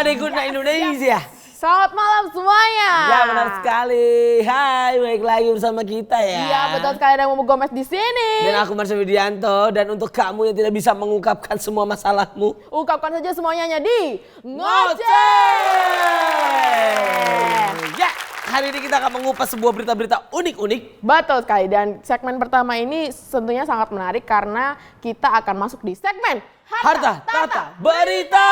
everybody, good night Indonesia. Selamat malam semuanya. Ya benar sekali. Hai, balik lagi bersama kita ya. Iya betul sekali, ada Momo Gomez di sini. Dan aku Marsha Widianto. Dan untuk kamu yang tidak bisa mengungkapkan semua masalahmu, ungkapkan saja semuanya hanya di Ngoceh. Ya, hari ini kita akan mengupas sebuah berita-berita unik-unik. Betul sekali, dan segmen pertama ini tentunya sangat menarik karena kita akan masuk di segmen Harta Tata Berita.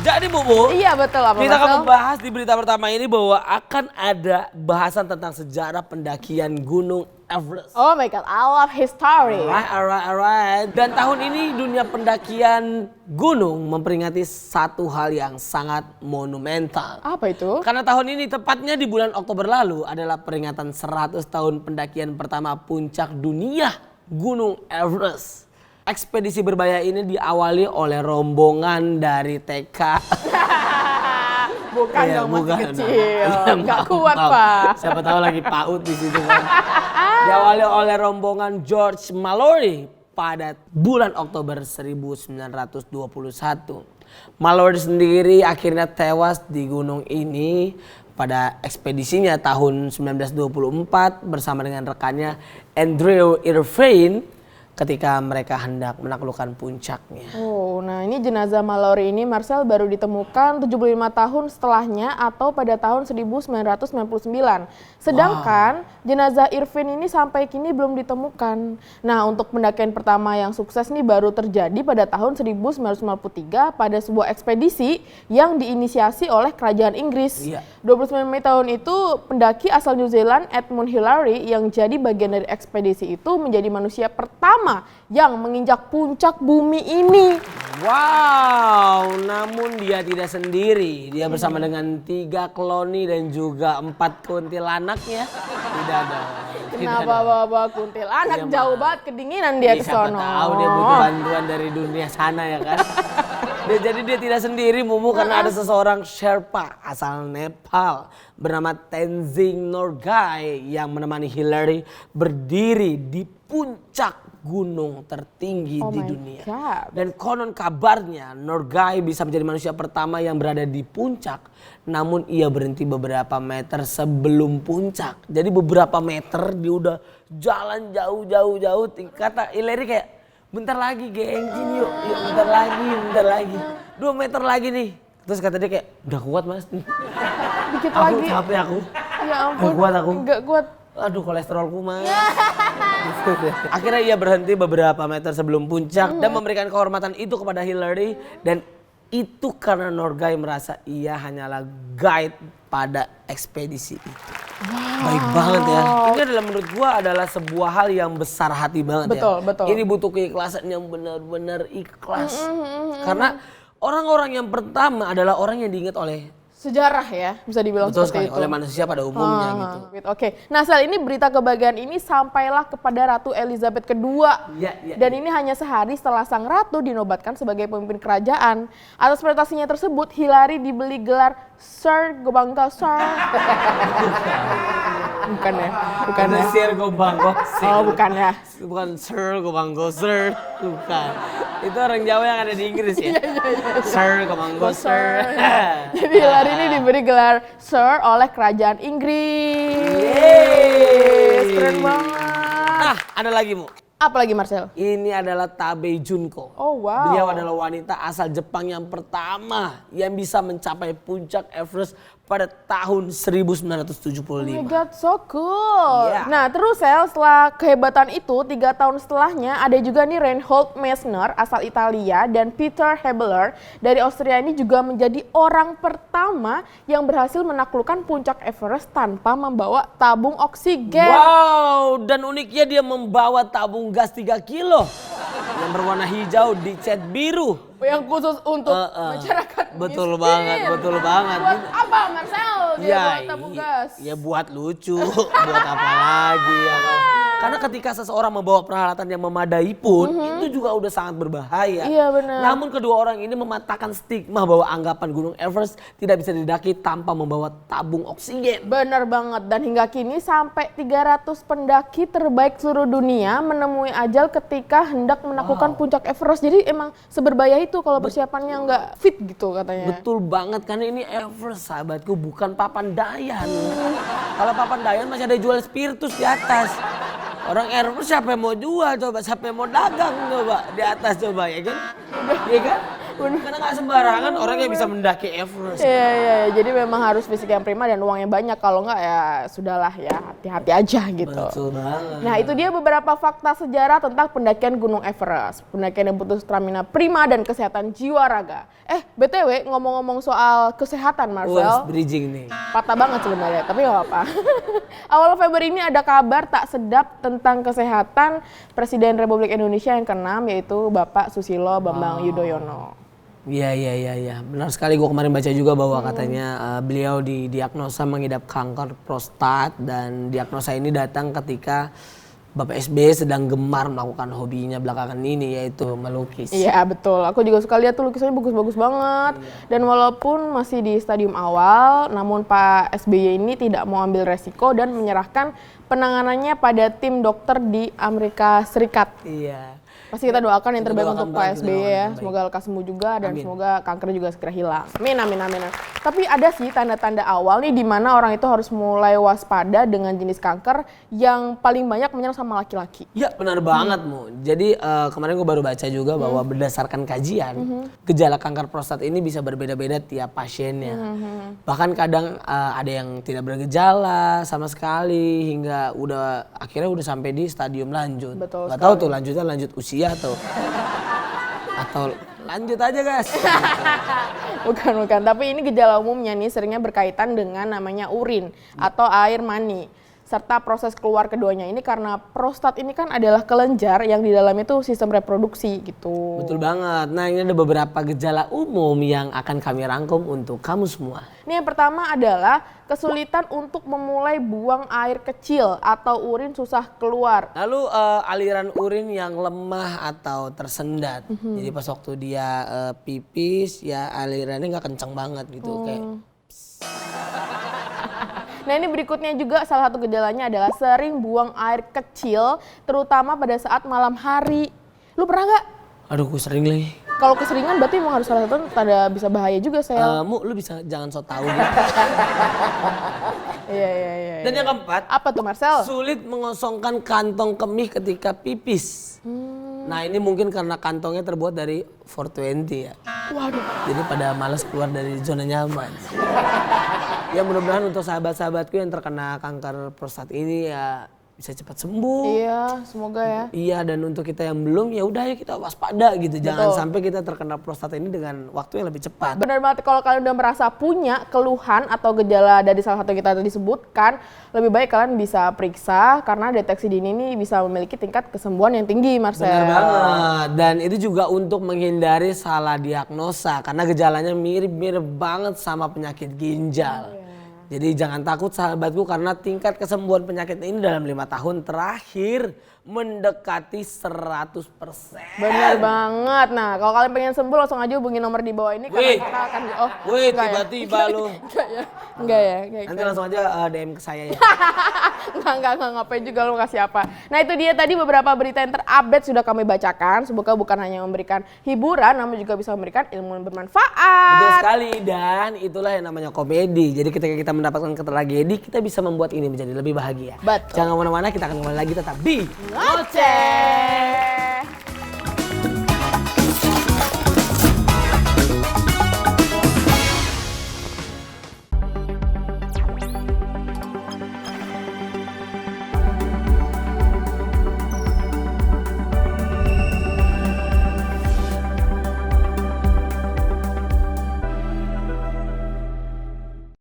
Jadi Bubu, Iya betul, apa kita akan Marcel? membahas di berita pertama ini bahwa akan ada bahasan tentang sejarah pendakian Gunung Everest. Oh my god, I love history. Alright. Dan tahun ini dunia pendakian gunung memperingati satu hal yang sangat monumental. Apa itu? Karena tahun ini tepatnya di bulan Oktober lalu adalah peringatan 100 tahun pendakian pertama puncak dunia Gunung Everest. Ekspedisi berbahaya ini diawali oleh rombongan dari TK. Bukan Iya, dong, masih bukan. kecil. Nggak Maaf, kuat maaf. Pak. Siapa tahu lagi PAUD di situ kan. Diawali oleh rombongan George Mallory pada bulan Oktober 1921. Mallory sendiri akhirnya tewas di gunung ini pada ekspedisinya tahun 1924 bersama dengan rekannya Andrew Irvine ketika mereka hendak menaklukkan puncaknya. Oh, nah ini jenazah Mallory ini Marcel baru ditemukan 75 tahun setelahnya atau pada tahun 1999. Sedangkan jenazah Irvine ini sampai kini belum ditemukan. Nah, untuk pendakian pertama yang sukses nih baru terjadi pada tahun 1953 pada sebuah ekspedisi yang diinisiasi oleh kerajaan Inggris. Iya. 29 Mei tahun itu pendaki asal New Zealand Edmund Hillary yang jadi bagian dari ekspedisi itu menjadi manusia pertama yang menginjak puncak bumi ini. Wow, namun dia tidak sendiri. Dia bersama dengan 3 kloni dan juga 4 kuntilanaknya. Tidak dong. Kenapa bawa kuntilanak? Iya, Jauh banget kedinginan dia ke Siapa sono. tahu dia butuh bantuan dari dunia sana ya kan. Jadi dia tidak sendiri Mumu karena ada seseorang Sherpa asal Nepal bernama Tenzing Norgay yang menemani Hillary berdiri di puncak gunung tertinggi Oh di my dunia. God. Dan konon kabarnya Norgay bisa menjadi manusia pertama yang berada di puncak, namun ia berhenti beberapa meter sebelum puncak. Jadi beberapa meter dia udah jalan jauh. Kata Hillary kayak, bentar lagi gengsin yuk bentar lagi. 2 meter lagi nih. Terus kata dia kayak, udah kuat mas. Dikit Aku lagi. capek aku. Ya ampun. Nggak kuat aku. Nggak kuat. Aduh kolesterolku mas. Akhirnya ia berhenti beberapa meter sebelum puncak dan memberikan kehormatan itu kepada Hillary. Dan itu karena Norgay merasa ia hanyalah guide pada ekspedisi itu. Baik banget ya. Ini adalah menurut gua adalah sebuah hal yang besar hati banget ya. Betul. Ini butuh keikhlasan yang benar-benar ikhlas. Karena orang-orang yang pertama adalah orang yang diingat oleh Sejarah ya, bisa dibilang betul seperti sekali itu. oleh manusia pada umumnya gitu. Oke, nah Sel, ini berita kebahagiaan ini sampailah kepada Ratu Elizabeth II. Iya. Dan ini hanya sehari setelah sang ratu dinobatkan sebagai pemimpin kerajaan. Atas prestasinya tersebut, Hillary diberi gelar Sir Gobangga Sir. Bukan ya? Bukan ya? Sir Gobanggo. Oh, bukan ya? Bukan Sir Gobanggo Sir. Bukan. Itu orang Jawa yang ada di Inggris ya. Sir Gobanggo Sir. Jadi Hillary ini diberi gelar Sir oleh kerajaan Inggris. Yeay. Keren banget. Nah, ada lagi Mu. Apa lagi Marcel? Ini adalah Tabei Junko. Oh wow. Beliau adalah wanita asal Jepang yang pertama yang bisa mencapai puncak Everest pada tahun 1975. Oh my god, so cool. Iya. Nah terus Sel, setelah kehebatan itu 3 tahun setelahnya ada juga nih Reinhold Messner asal Italia dan Peter Hebeler dari Austria ini juga menjadi orang pertama yang berhasil menaklukkan puncak Everest tanpa membawa tabung oksigen. Wow, dan uniknya dia membawa tabung gas 3 kilo yang berwarna hijau dicat biru. Yang khusus untuk masyarakat Betul miskin. banget. Buat apa Marcel dia bawa tabung gas? Ya buat lucu, buat apa lagi ya kan. Karena ketika seseorang membawa peralatan yang memadai pun itu juga udah sangat berbahaya. Iya benar. Namun kedua orang ini mematahkan stigma bahwa anggapan Gunung Everest tidak bisa didaki tanpa membawa tabung oksigen. Benar banget, dan hingga kini sampai 300 pendaki terbaik seluruh dunia menemui ajal ketika hendak menaklukkan puncak Everest. Jadi emang seberbahaya itu kalau persiapannya nggak fit gitu katanya. Betul banget, karena ini Everest sahabatku, bukan Papandayan. Kalau Papandayan masih ada jual spiritus di atas. Orang Everest siapa yang mau jual coba, siapa yang mau dagang coba di atas coba, ya kan? Iya kan? Karena nggak sembarangan orang yang bisa mendaki Everest. Iya, jadi memang harus fisik yang prima dan uangnya banyak. Kalau nggak ya sudahlah ya, hati-hati aja gitu. Betul banget. Nah itu dia beberapa fakta sejarah tentang pendakian Gunung Everest. Pendakian yang butuh stamina prima dan kesehatan jiwa raga. BTW ngomong-ngomong soal kesehatan Marcel. Bridging nih. Patah banget sebenarnya, tapi nggak apa-apa. Awal Februari ini ada kabar tak sedap tentang kesehatan Presiden Republik Indonesia yang ke-6, yaitu Bapak Susilo Bambang Yudhoyono. Iya. Benar sekali, gue kemarin baca juga bahwa katanya beliau didiagnosa mengidap kanker prostat, dan diagnosa ini datang ketika Bapak SBY sedang gemar melakukan hobinya belakangan ini, yaitu melukis. Iya betul, aku juga suka lihat tuh lukisannya bagus-bagus banget. Dan walaupun masih di stadium awal, namun Pak SBY ini tidak mau ambil resiko dan menyerahkan penanganannya pada tim dokter di Amerika Serikat. Iya. Pasti kita doakan yang Kita terbaik doakan untuk Pak banget, SBY ya. doakan Semoga lekas sembuh juga dan Amin. semoga kanker juga segera hilang. Amin. Tapi ada sih tanda-tanda awal nih di mana orang itu harus mulai waspada dengan jenis kanker yang paling banyak menyerang sama laki-laki. Ya benar banget Mu. Jadi kemarin gue baru baca juga bahwa berdasarkan kajian gejala kanker prostat ini bisa berbeda-beda tiap pasiennya. Bahkan kadang ada yang tidak bergejala sama sekali hingga akhirnya udah sampai di stadium lanjut. Betul Gak tahu tuh lanjutnya lanjut usia atau lanjut aja guys. Bukan. Tapi ini gejala umumnya nih seringnya berkaitan dengan namanya urin atau air mani. Serta proses keluar keduanya ini karena prostat ini kan adalah kelenjar yang di dalam itu sistem reproduksi gitu. Betul banget. Nah ini ada beberapa gejala umum yang akan kami rangkum untuk kamu semua. Ini yang pertama adalah kesulitan untuk memulai buang air kecil atau urin susah keluar. Lalu aliran urin yang lemah atau tersendat. Jadi pas waktu dia pipis ya alirannya nggak kencang banget gitu kayak. Nah ini berikutnya juga salah satu gejalanya adalah sering buang air kecil terutama pada saat malam hari. Lu pernah nggak? Aduh gue sering lagi. Kalau keseringan berarti emang harus salah satu tanda bisa bahaya juga saya. Lu bisa jangan so tau gitu. Iya. Dan yang keempat, Apa tuh Marcel? sulit mengosongkan kantong kemih ketika pipis. Nah ini mungkin karena kantongnya terbuat dari 420 ya. Waduh. Jadi pada malas keluar dari zona nyaman. Ya mudah-mudahan untuk sahabat-sahabatku yang terkena kanker prostat ini ya bisa cepat sembuh. Iya, semoga ya. Iya, dan untuk kita yang belum ya udah ya kita waspada gitu. Jangan sampai kita terkena prostat ini dengan waktu yang lebih cepat. Benar banget, kalau kalian udah merasa punya keluhan atau gejala dari salah satu yang kita tadi sebutkan, lebih baik kalian bisa periksa karena deteksi dini ini bisa memiliki tingkat kesembuhan yang tinggi, Marcel. Benar banget. Dan itu juga untuk menghindari salah diagnosa karena gejalanya mirip-mirip banget sama penyakit ginjal. Jadi jangan takut sahabatku karena tingkat kesembuhan penyakit ini dalam 5 tahun terakhir mendekati 100%. Benar banget. Nah, kalau kalian pengen sembuh langsung aja hubungi nomor di bawah ini karena kita akan Wih, enggak ya? tiba-tiba lu. Enggak ya. Nanti langsung aja DM ke saya ya. Enggak ngapain juga lu kasih apa. Nah, itu dia tadi beberapa berita yang terupdate sudah kami bacakan. Semoga bukan hanya memberikan hiburan namun juga bisa memberikan ilmu yang bermanfaat. Betul sekali, dan itulah yang namanya komedi. Jadi ketika kita mendapatkan tragedi, kita bisa membuat ini menjadi lebih bahagia. Betul. Jangan kemana-mana, kita akan kembali lagi tetap di Ngoceh.